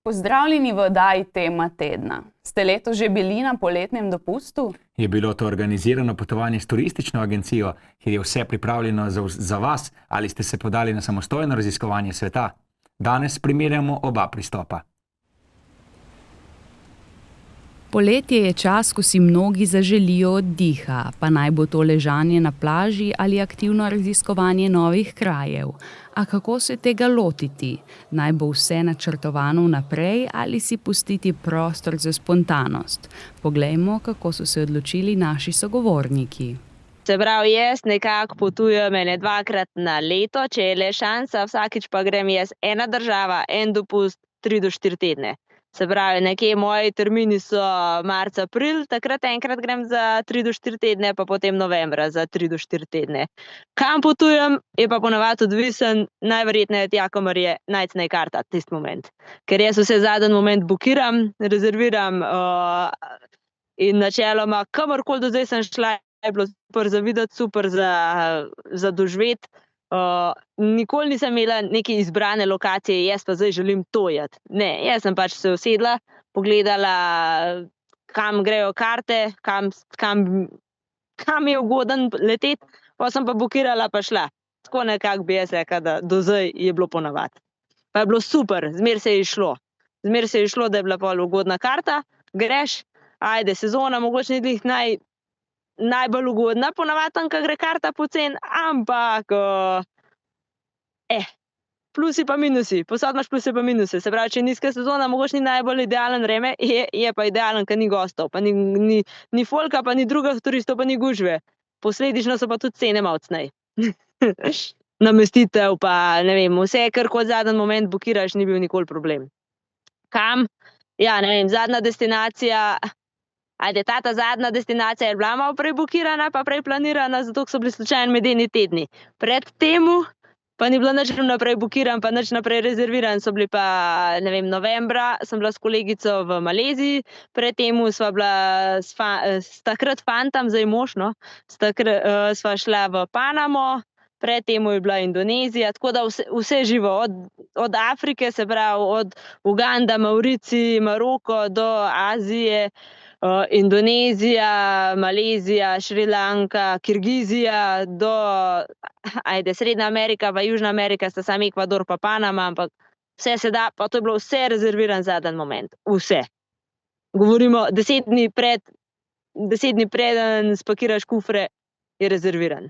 Pozdravljeni v oddaji Tema tedna. Ste letos že bili na poletnem dopustu? Je bilo to organizirano potovanje s turistično agencijo, kjer je vse pripravljeno za vas, ali ste se podali na samostojno raziskovanje sveta? Danes primerjamo oba pristopa. Poletje je čas, ko si mnogi zaželijo oddiha, pa naj bo to ležanje na plaži ali aktivno raziskovanje novih krajev. A kako se tega lotiti? Naj bo vse načrtovano vnaprej ali si pustiti prostor za spontanost? Poglejmo, kako so se odločili naši sogovorniki. Se pravi, jaz nekako potujem dvakrat na leto, če je le šansa, vsakič pa grem jaz ena država, en dopust, 3 do 4 tedne. Se pravi, nekje moji termini so marc, april, takrat enkrat grem za 3 do 4 tedne, pa potem novembra za 3 do 4 tedne. Kam potujem, je pa ponavadi odvisen, najverjetneje tja, kamor je najcnej karta tisti moment. Ker jaz vse zadnji moment bukiram, rezerviram in načeloma, kamorkoli do zdaj sem šla, je bilo super za videti, super za doživeti. Nikoli nisem imela neke izbrane lokacije, jaz pa zdaj želim to jeti. Ne, jaz sem pač se usedla, pogledala, kam grejo karte, kam je ugoden leteti, pa sem pa bukirala pa šla. Tako nekako bi jaz rekla, da do zdaj je bilo ponavadi. Pa je bilo super, zmeraj se je išlo. Zmeraj se je išlo, da je bila pol ugodna karta, greš, ajde, sezona mogoče ni glih najbolj ugodna, ponavadi, ko gre karta poceni, ampak plusi pa minusi, posod imaš pluse pa minuse. Se pravi, če je nizka sezona, mogoče ni najbolj idealen vreme, je pa idealen, ker ni gostov, pa ni folka, pa ni drugih turistov, pa ni gužve. Posledično so pa tudi cene malo cnej. Namestitev pa, ne vem, vse, kar kot zadnji moment bukiraš, ni bil nikoli problem. Kam? Ja, ne vem, zadnja destinacija, ta zadnja destinacija je bila malo prej bukirana, pa prej planirana, zato so bili slučajno medeni tedni. Pred temu pa ni bilo nič naprej bukiran, pa nič naprej rezerviran, so bili pa, ne vem, novembra, sem bila s kolegico v Maleziji, pred temu sva bila s takrat fantom, zdaj mož, no, sva šla v Panamo, pred temu je bila Indonezija, tako da vse živo, od Afrike, se pravi, od Uganda, Mauricij, Maroko do Azije, Indonezija, Malezija, Šrilanka, Kirgizija, do Srednja Amerika, pa Južna Amerika, sta samo Ekvador pa Panama, ampak vse se da, pa to je bilo vse rezerviran zadnji moment. Vse. Govorimo 10 dni preden spakiraš kufre, je rezerviran.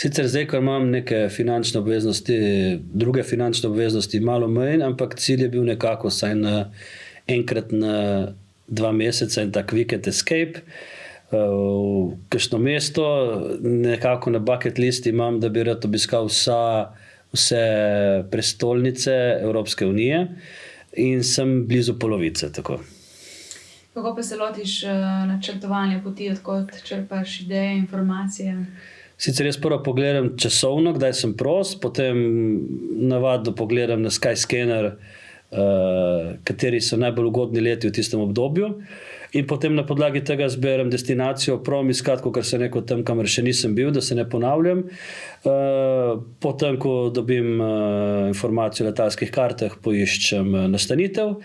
Sicer zdaj, ko imam neke finančne obveznosti, druge finančne obveznosti, malo manj, ampak cilj je bil nekako vsaj enkrat na 2 meseca in tak weekend escape. V kakšno mesto, nekako na bucket list imam, da bi rad obiskal vse prestolnice Evropske unije in sem blizu polovice. Tako. Kako pa se lotiš načrtovanja poti, odkot črpaš ideje, informacije? Sicer jaz prvo pogledam časovno, kdaj sem prost, potem navadno pogledam na Skyscanner, kateri so najbolj ugodni leti v tistem obdobju, in potem na podlagi tega zberem destinacijo, probam iskati, kakor se neko tam, kamor še nisem bil, da se ne ponavljam. Potem, ko dobim informacijo o letalskih kartah, poiščem nastanitev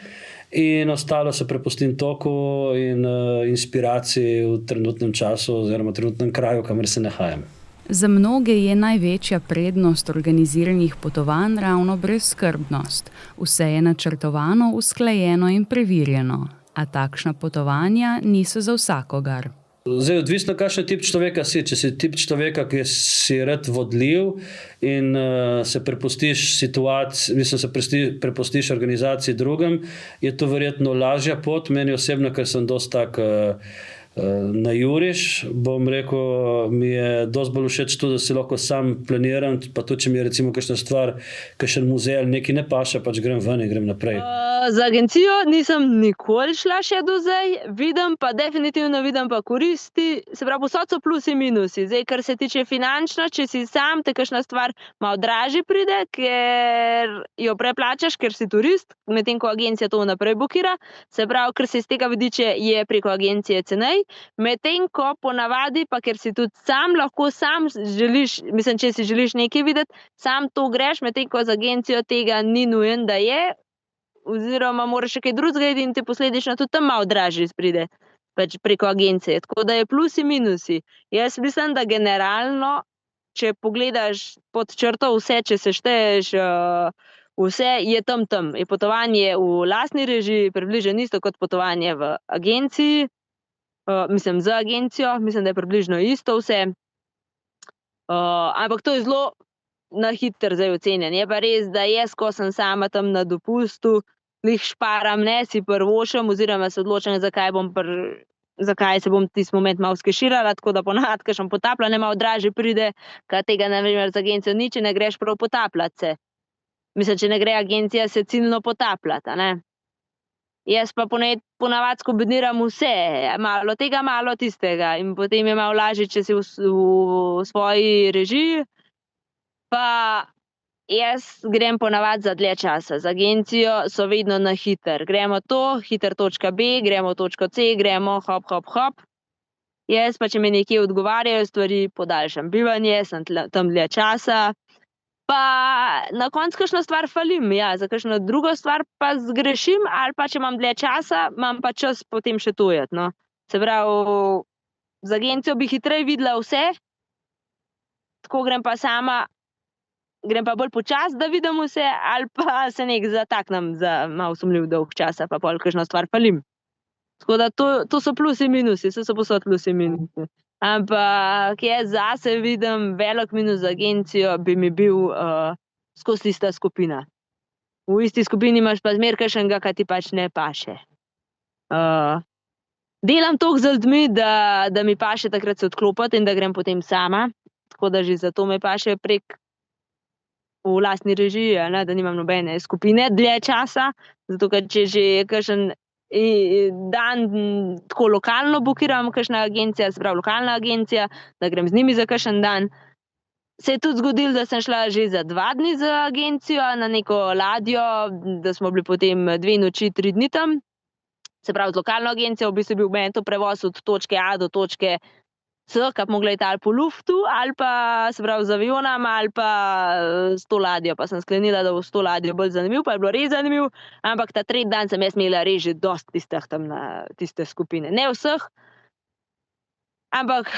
in ostalo se prepustim toku in inspiraciji v trenutnem času oziroma trenutnem kraju, kamor se nahajam. Za mnoge je največja prednost organiziranih potovanj ravno brezskrbnost. Vse je načrtovano, usklajeno in preverjeno. A takšna potovanja niso za vsakogar. Zdaj, odvisno, kakšen tip človeka si. Če si tip človeka, ki si rad vodljiv in se prepustiš prepustiš organizaciji drugim, je to verjetno lažja pot. Meni osebno, ker sem dosti tak najuriš, bom rekel, mi je dosti bolj všeč to, da si lahko sam planiram, pa tudi, če mi je recimo kakšna stvar, kakšen muzej ali nekaj ne paše, pač grem ven in grem naprej. Za agencijo nisem nikoli šla še do zdaj, definitivno vidim pa koristi, se pravi, povsod so plusi in minusi. Zdaj, kar se tiče finančno, če si sam, te kakšna stvar malo dražje pride, ker jo preplačaš, ker si turist, medtem ko agencija to naprej bukira, se pravi, ker se iz tega vidiče je preko agencije cenej. Medtem ko ponavadi, pa ker si tudi sam, lahko sam želiš, mislim, če si želiš nekaj videti, sam to greš, medtem ko z agencijo tega ni nujen, da je. oziroma moraš še kaj drugega in ti posledično tudi tam malo dražji pride pač preko agencije. Tako da je plusi in minusi. Jaz mislim, da generalno, če pogledaš pod črto vse, če sešteješ vse, je tam. Je potovanje v lastni režiji približno isto kot potovanje v agenciji. Mislim, z agencijo, mislim, da je približno isto vse. Ampak to je zelo na hitro zdaj ocenjen. Je pa res, da jaz, ko sem sama tam na dopustu, glih šparam, ne, si prvošem oziroma se odločam, zakaj se bom tisti moment malo skeširala, tako da ponavadi, kakšen potapljanje malo dražje pride, kaj tega, na primer, z agencijo ni, če ne greš prav potapljati se. Mislim, če ne gre agencija se ciljno potapljati, a ne. Jaz pa ponavadi skombiniram vse, malo tega, malo tistega in potem je malo lažje, če si v svoji režiji. Pa jaz grem ponavadi za dlje časa. Z agencijo so vedno na hiter. Gremo hiter točka B, gremo točko C, gremo hop. Jaz pa, če me nekje odgovarjajo stvari, podaljšam bivanje, sem tam dlje časa. Pa na koncu kakšno stvar falim, ja, za kakšno drugo stvar pa zgrešim, ali pa če imam dlje časa, imam pa čas potem še tujati, no. Se pravi, z agencijo bi hitreje videla vse, tako grem pa bolj počasi, da vidim vse, ali pa se nekaj zataknem za malo sumljiv dolg časa, pa pol kakšno stvar falim. Tako da to so plusi in minusi, vse so posod plusi in minusi. Ampak jaz zase vidim velik minus z agencijo, bi mi bil skozi ista skupina. V isti skupini imaš pa zmeraj kakšnega, ki ti pač ne paše. Delam toliko z ljudmi, da mi paše takrat se odklopiti in da grem potem sama, tako da že zato me paše prek v lastni režiji, ne, da nimam nobene skupine dlje časa, zato ker če že kakšen dan tako lokalno bukiram, kakšna agencija, se pravi lokalna agencija, da grem z njimi za kakšen dan. Se je tudi zgodilo, da sem šla že za 2 dni z agencijo na neko ladjo, da smo bili potem 2 noči, 3 dni tam. Se pravi, z lokalno agencijo v bistvu bil meni to prevoz od točke A do točke C, kar bi mogla letati po luftu, ali pa se pravi z avionom, ali pa s to ladjo. Pa sem sklenila, da bo s to ladjo bolj zanimiv, pa je bilo res zanimiv, ampak ta 3 dan sem jaz imela res že dosti tistih tam na tiste skupine. Ne vseh, ampak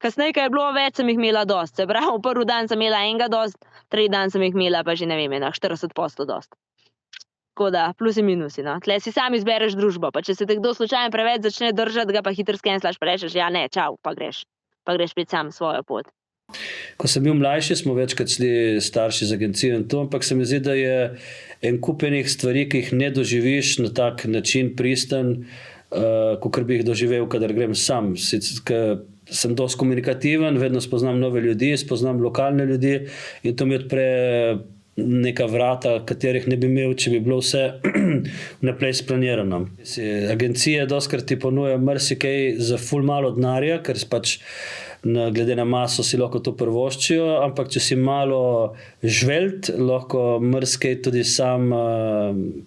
kasneje, ko je bilo več, sem jih imela dosti. Se pravi, prvi dan sem imela enega dosti, 3 dan sem jih imela pa že, ne vem, 40% dosti. Tako da, plusi in minusi, no. Tle si sam izbereš družbo, pa če se te kdo slučajno preveč začne držati, ga pa hitro skenslaš, pa rečeš, ja ne, čau, pa greš spet sam svojo pot. Ko sem bil mlajši, smo večkrat šli starši z agencijo in to, ampak se mi zdi, da je en kup enih stvari, ki jih ne doživiš na tak način pristen, kakor bi jih doživel, kadar grem sam. Sem dosti komunikativen, vedno spoznam nove ljudi, spoznam lokalne ljudi in to mi odpre neka vrata, katerih ne bi imel, če bi bilo vse naprej splanirano. Agencije dostikrat ti ponujajo marsikaj za ful malo denarja, ker pač glede na maso si lahko to privoščijo, ampak če si malo žvelt, lahko marsikaj tudi sam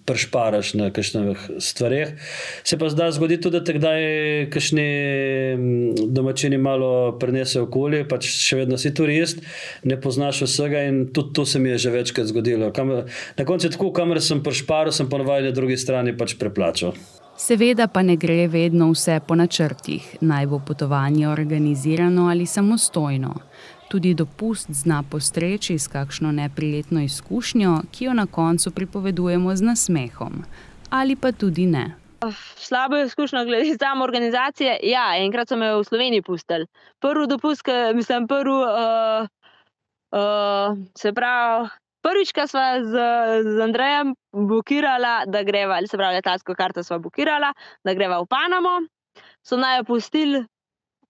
prešparaš na kakšnih stvareh. Se pa zdaj zgodi tudi, da te kdaj kakšni domačini malo prinesejo okoli, pač še vedno si turist, ne poznaš vsega in tudi to se mi je že večkrat zgodilo. Na koncu je tako, kamor sem prešparal, sem ponovadi na drugi strani pač preplačal. Seveda pa ne gre vedno vse po načrtih, naj bo potovanje organizirano ali samostojno. Tudi dopust zna postreči s kakšno neprijetno izkušnjo, ki jo na koncu pripovedujemo z nasmehom. Ali pa tudi ne. Slabo izkušnjo glede same organizacije, ja, enkrat so me v Sloveniji pustili. Prvi dopust, se pravi, prvič, ko sva z Andrejem bukirala, da greva, se pravi, letalsko karto sva bukirala, da greva v Panamo, so naju pustili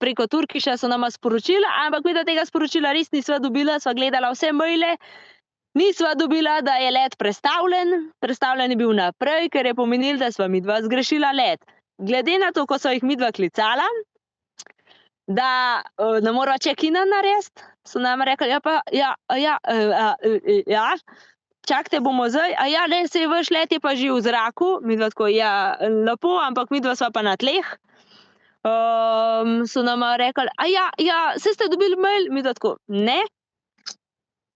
preko Turkiša, so nama sporočila, ampak mi da tega sporočila res nisva dobila, sva gledala vse maile, nisva dobila, da je let prestavljen je bil naprej, ker je pomenil, da sva midva zgrešila let. Glede na to, ko so jih midva klicala, da ne morava check-ina narediti, so nam rekli, čakajte, bomo zdaj, ne, saj vaš let je pa že v zraku, midva tako, lepo, ampak midva sva pa na tleh. So nam rekli, saj ste dobili mail, midva tako, ne.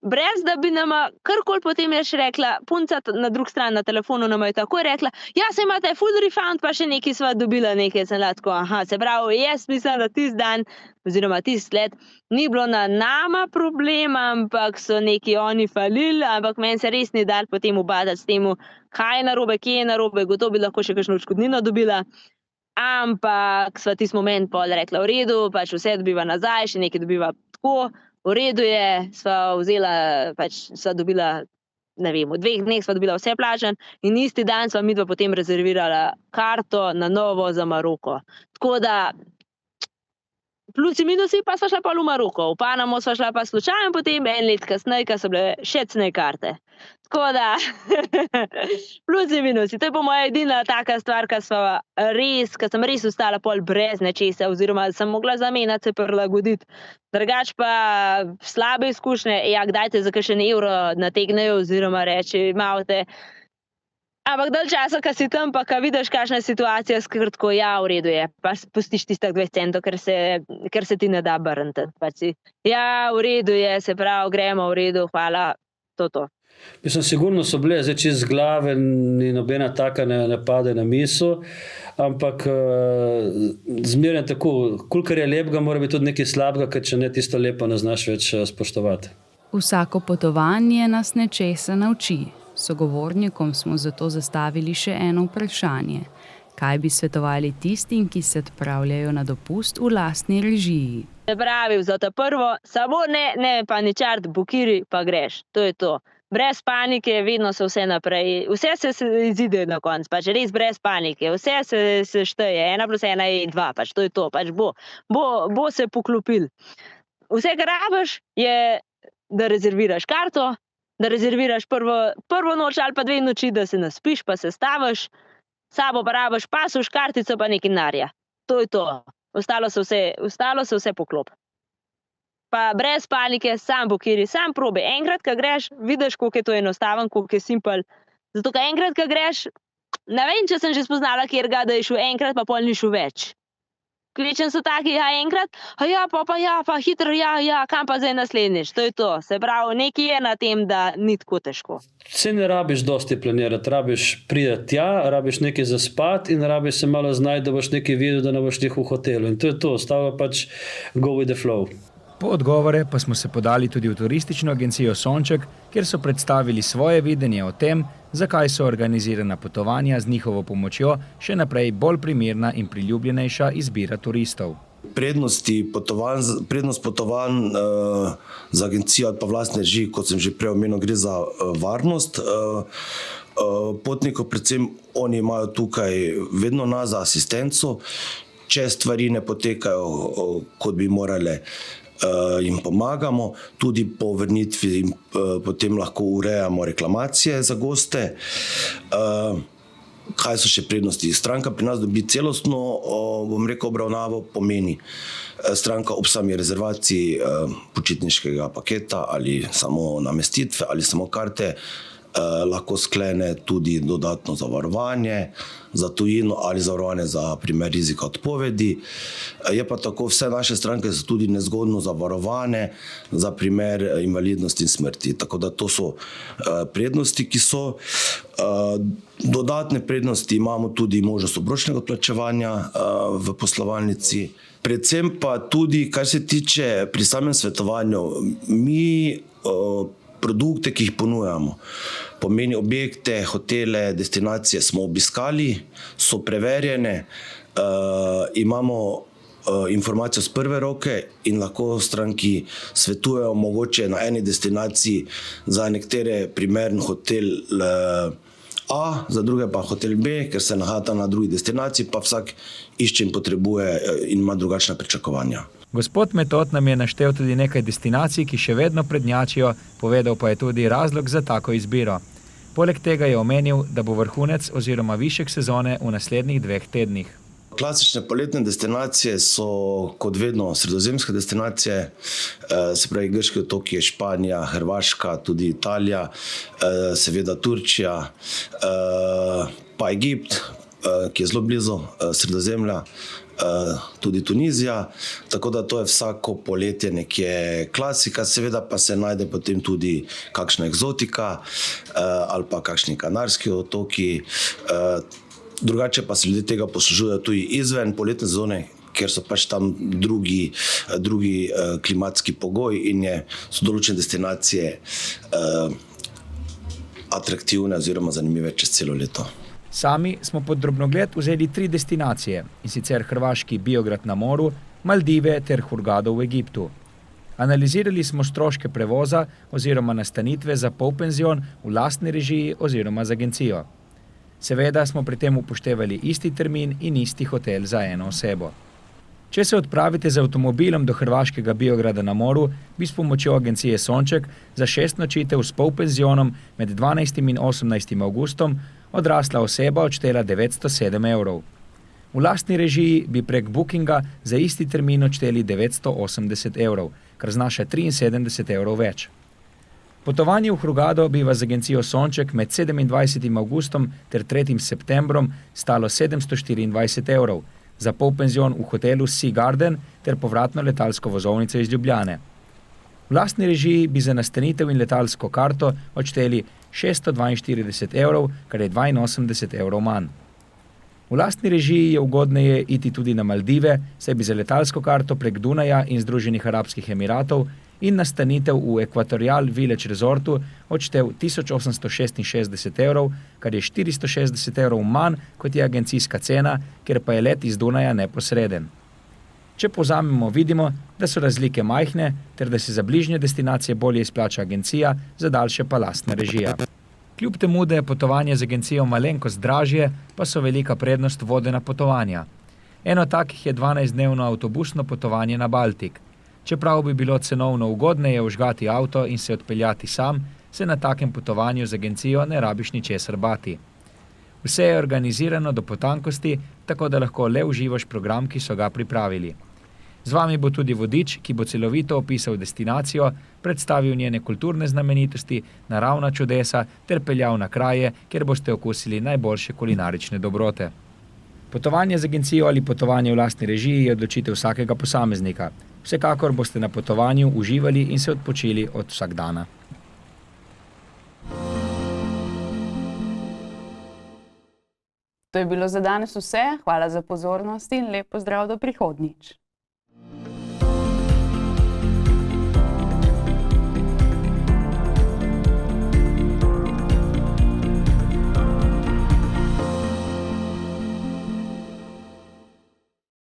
brez da bi nama karkoli potem jaz še rekla, punca na drugi strani na telefonu nama je takoj rekla, ja, se imate full refund, pa še nekaj sva dobila, nekaj sem lahko, se pravi, jaz mislim, da tisti dan, oziroma tisti let, ni bilo na nama problema, ampak so neki oni falili, ampak meni se res ni dal potem ubadati s temu, kaj je narobe, kje je narobe, gotovo bi lahko še kakšno odškodnino dobila, ampak sva tisti moment pol rekla, v redu, pač vse dobiva nazaj, še nekaj dobiva tako, v redu je, sva vzela, pač sva dobila, ne vem, v 2 dneh sva dobila vse plačan in isti dan sva midva potem rezervirala karto na novo za Maroko. Tako da, plusi, minusi, pa sva šla pa v Maroko. V Panamo sva šla pa slučajno potem 1 let kasneje, ko so bile še cene karte. Tako da, plusi, minusi. To je po moja edina taka stvar, ko sem res ostala pol brez nečesa, oziroma sem mogla zamenjati, se prilagoditi. Drugač pa slabe izkušnje, kdaj te za kakšen evro nategnejo, oziroma reči, imate. Ampak dalj časa, ko si tam, pa ko vidiš, kakšna je situacija, skratko, v redu je, pa pustiš tistih 20 centov, ker se ti ne da brniti. V redu je, se pravi, gremo, v redu, hvala, to. Mislim, sigurno so bile zdaj čez glave, ni nobena taka ne pade na misel, ampak zmeraj tako, kolikor je lepega, mora biti tudi nekaj slabega, ker če ne tisto lepo ne znaš več spoštovati. Vsako potovanje nas nečesa nauči. Sogovornikom smo zato zastavili še eno vprašanje. Kaj bi svetovali tistim, ki se odpravljajo na dopust v lastni režiji? Se pravi, za to prvo, samo ne paničart, bukiri, pa greš. To je to. Brez panike, vedno se vse naprej, vse se izide na konc, pač res brez panike, vse se šteje, 1+1 je 2, pač to je to, pač bo se poklopil. Vse, kar rabiš, je, da rezerviraš karto, da rezerviraš prvo noč ali pa 2 noči, da se naspiš, pa se staviš, sabo pa rabiš pasuš, kartico pa nekaj denarja. To je to. Ostalo se vse poklop. Pa brez panike, sam bukiri, sam probi. Enkrat, ko greš, vidiš, koliko je to enostaven, koliko je simpel. Zato, ko enkrat, ko greš, ne vem, če sem že spoznala, kjerga, da je šel enkrat, pa pol ni šel več. Kvečen so taki, enkrat, pa hitro, kam pa zdaj naslednjič, to je to. Se pravi, nekaj je na tem, da ni tako težko. Se ne rabiš dosti planirati, rabiš priti tja, rabiš nekaj zaspati in rabiš se malo znajti, da boš nekaj videl, da ne boš tih v hotelu. In to je to, ostalo pač go with the flow. Po odgovore pa smo se podali tudi v turistično agencijo Sonček, kjer so predstavili svoje videnje o tem, zakaj so organizirana potovanja z njihovo pomočjo še naprej bolj primerna in priljubljenejša izbira turistov. Prednost potovanj za agencijo ali pa vlastne režije, kot sem že prej omenil, gre za varnost. Potnikov, predvsem oni imajo tukaj vedno nas za asistenco, če stvari ne potekajo, kot bi morale, jim pomagamo, tudi po vrnitvi potem lahko urejamo reklamacije za goste. Kaj so še prednosti? Stranka pri nas dobi celostno, obravnavo, pomeni stranka ob sami rezervaciji počitniškega paketa ali samo namestitve ali samo karte, lahko sklene tudi dodatno zavarovanje za tujino ali zavarovanje za primer rizika odpovedi. Je pa tako, vse naše stranke so tudi nezgodno zavarovane za primer invalidnosti in smrti. Tako da to so prednosti, ki so. Dodatne prednosti imamo tudi možnost obročnega odplačevanja v poslovalnici. Predvsem pa tudi, kar se tiče pri samem svetovanju, mi produkte, ki jih ponujamo, pomeni objekte, hotele, destinacije smo obiskali, so preverjene, imamo informacijo z prve roke in lahko stranki svetujejo mogoče na eni destinaciji za nekatere primeren hotel A, za druge pa hotel B, ker se nahajata na drugi destinaciji, pa vsak išče in potrebuje in ima drugačna pričakovanja. Gospod Metod nam je naštel tudi nekaj destinacij, ki še vedno prednjačijo, povedal pa je tudi razlog za tako izbiro. Poleg tega je omenil, da bo vrhunec oziroma višek sezone v naslednjih 2 tednih. Klasične poletne destinacije so kot vedno sredozemske destinacije, se pravi grški otoki, Španija, Hrvaška, tudi Italija, seveda Turčija, pa Egipt ki je zelo blizu Sredozemlja, tudi Tunizija, tako da to je vsako poletje nekje klasika, seveda pa se najde potem tudi kakšna eksotika ali pa kakšni Kanarski otoki, drugače pa se ljudje tega poslužujejo tudi izven poletne sezone, ker so pač tam drugi klimatski pogoji in so določene destinacije atraktivne oziroma zanimive čez celo leto. Sami smo pod drobnogled vzeli 3 destinacije, in sicer hrvaški Biograd na moru, Maldive ter Hurgado v Egiptu. Analizirali smo stroške prevoza oziroma nastanitve za polpenzion v lastni režiji oziroma z agencijo. Seveda smo pri tem upoštevali isti termin in isti hotel za eno osebo. Če se odpravite z avtomobilom do hrvaškega Biograda na moru, bi s pomočjo agencije Sonček za 6 nočitev s polpenzionom med 12. in 18. avgustom odrasla oseba odštela 907 evrov. V lastni režiji bi prek Bookinga za isti termin odšteli 980 evrov, kar znaša 73 evrov več. Potovanje v Hurgado bi vas z agencijo Sonček med 27. avgustom ter 3. septembrom stalo 724 evrov, za polpenzion v hotelu Sea Garden ter povratno letalsko vozovnico iz Ljubljane. V lastni režiji bi za nastanitev in letalsko karto odšteli 642 evrov, kar je 82 evrov manj. V lastni režiji je ugodneje iti tudi na Maldive, saj bi za letalsko karto prek Dunaja in Združenih arabskih emiratov in nastanitev v Equatorial Village Resortu odštel 1866 evrov, kar je 460 evrov manj, kot je agencijska cena, ker pa je let iz Dunaja neposreden. Če povzamemo, vidimo, da so razlike majhne, ter da se za bližnje destinacije bolje izplača agencija, za daljše pa lastna režija. Kljub temu, da je potovanje z agencijo malenkost dražje, pa so velika prednost vodena potovanja. Eno takih je 12-dnevno avtobusno potovanje na Baltik. Čeprav bi bilo cenovno ugodneje vžgati avto in se odpeljati sam, se na takem potovanju z agencijo ne rabiš ničesar bati. Vse je organizirano do potankosti, tako da lahko le uživaš program, ki so ga pripravili. Z vami bo tudi vodič, ki bo celovito opisal destinacijo, predstavil njene kulturne znamenitosti, naravna čudesa ter peljal na kraje, kjer boste okusili najboljše kulinarične dobrote. Potovanje z agencijo ali potovanje v lastni režiji je odločitev vsakega posameznika. Vsekakor boste na potovanju uživali in se odpočili od vsakdana. To je bilo za danes vse. Hvala za pozornost in lep pozdrav do prihodnjič.